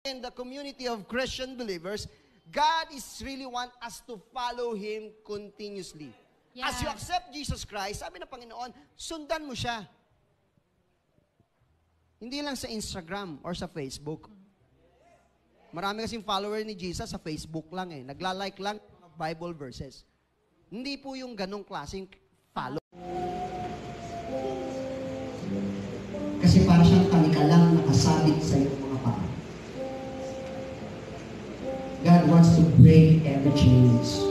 in the community of Christian believers, God is really want us to follow Him continuously. Yeah. As you accept Jesus Christ, sabi ng Panginoon, sundan mo siya. Hindi lang sa Instagram or sa Facebook. Marami kasing follower ni Jesus sa Facebook lang eh. Nagla-like lang ng Bible verses. Hindi po yung ganong klaseng follow. Kasi para siyang tanika lang nakasabit sa iyong mga paa. God wants to break every chains.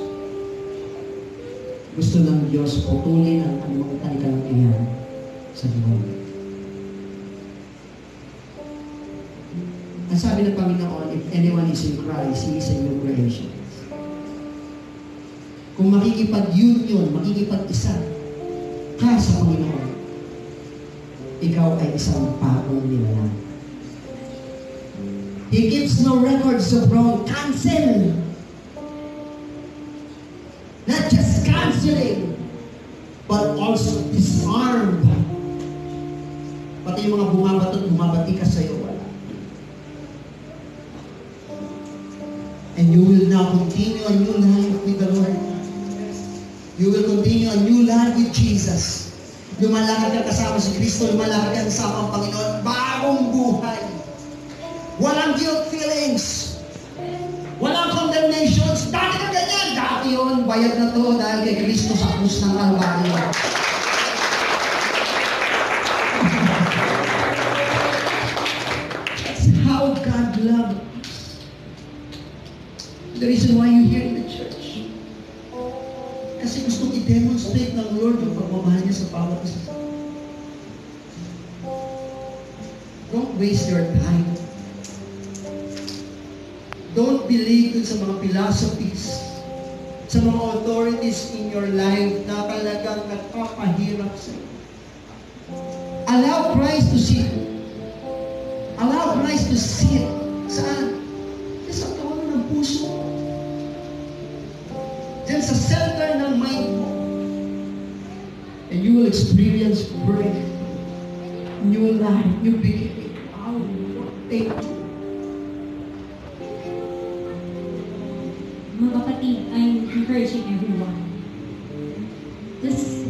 Gusto ng Diyos putulin ang anumang tanika lang iyan sa buhay. Ang sabi ng Panginoon, if anyone is in Christ, he is a new creation. Kung makikipag-union, makikipag-isa ka sa Panginoon, ikaw ay isang bagong nilalang. He gives no records of wrong. Cancel! Not just canceling, but also disarm. Pati yung mga bumabatot, bumabati ka sa'yo, wala. And you will now continue a new life with the Lord. You will continue a new life with Jesus. Lumalakad ka kasama si Kristo, lumalakad ka kasama ang Panginoon, bagong buhay. Walang guilt feelings. Walang condemnations. Dati ka ganyan. Dati yun, bayad na to dahil kay Kristo sa krus ng Kalbaryo. That's how God loved us. The reason why you're here in the church. Kasi gustong i-demonstrate ng Lord yung pagmamahal niya sa bawat isa. Don't waste your time. Don't believe dun sa mga philosophies, sa mga authorities in your life na talagang nagpapahirap sa iyo. Allow Christ to sit. Allow Christ to sit. Saan? Sa taon ng puso. Diyan sa center ng mind mo. And you will experience breakthrough, new life, new beginning. Wow, thank you. Mga kapatid, I'm encouraging everyone. Let's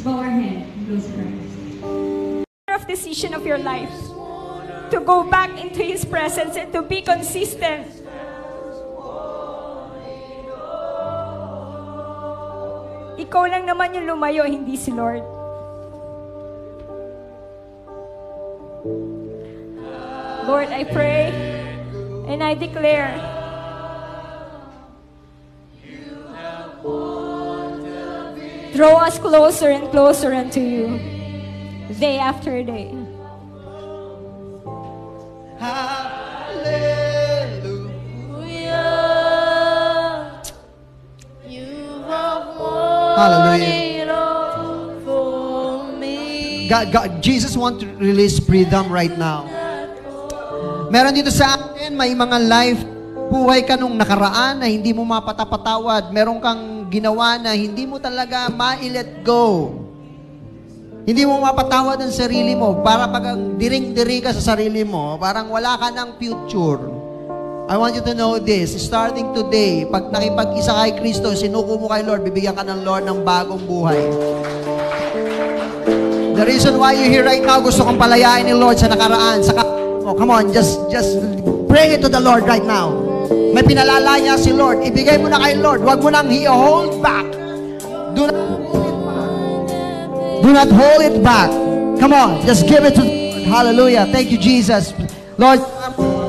bow our head and close our eyes. Of decision of your life to go back into His presence and to be consistent. Ikaw lang naman yung lumayo, hindi si Lord. Lord, I pray and I declare draw us closer and closer unto you, day after day. Hallelujah. You have Hallelujah. for me. Jesus wants to release freedom right now. Meron dito sa atin, may mga life, buhay ka nung nakaraan na hindi mo mapatapatawad. Meron kang ginawa na hindi mo talaga ma-let go. Hindi mo mapatawad ang sarili mo. Para pag diring-diri ka sa sarili mo, parang wala ka ng future. I want you to know this. Starting today, pag nakipag-isa kay Kristo, sinuko mo kay Lord, bibigyan ka ng Lord ng bagong buhay. The reason why you're here right now, gusto kong palayain ni Lord sa nakaraan. Oh, come on, just bring it to the Lord right now. May pinalala niya si Lord. Ibigay mo na kay Lord. Huwag mo nang hold back. Do not hold it back. Come on, just give it to Lord. Hallelujah. Thank you, Jesus. Lord,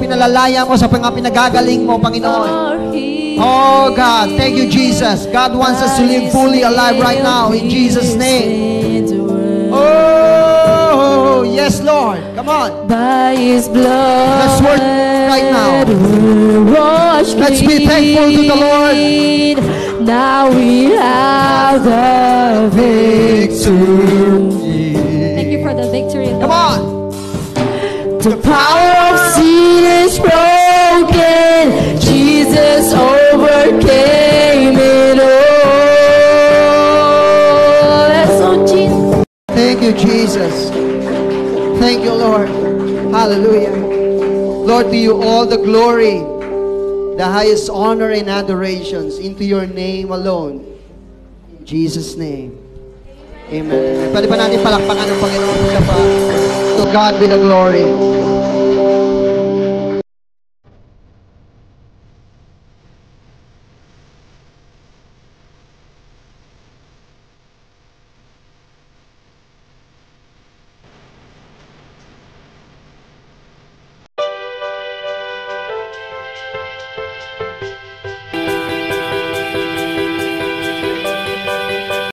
pinalalaya mo sa pinagagaling mo, Panginoon. Oh, God. Thank you, Jesus. God wants us to live fully alive right now in Jesus' name. Oh, yes, Lord. Come on. By His blood, let's work right now. Let's be thankful to the Lord. Now we have the victory. Thank you for the victory, Lord. Come on. The power of sin is broken. Jesus overcame it all. That's on Jesus. Thank you, Jesus. Thank you, Lord. Hallelujah. Lord, to you all the glory, the highest honor and adorations into your name alone. In Jesus' name. Amen. Pwede pa natin palakpakan ng Panginoon siya pa. To God be the glory.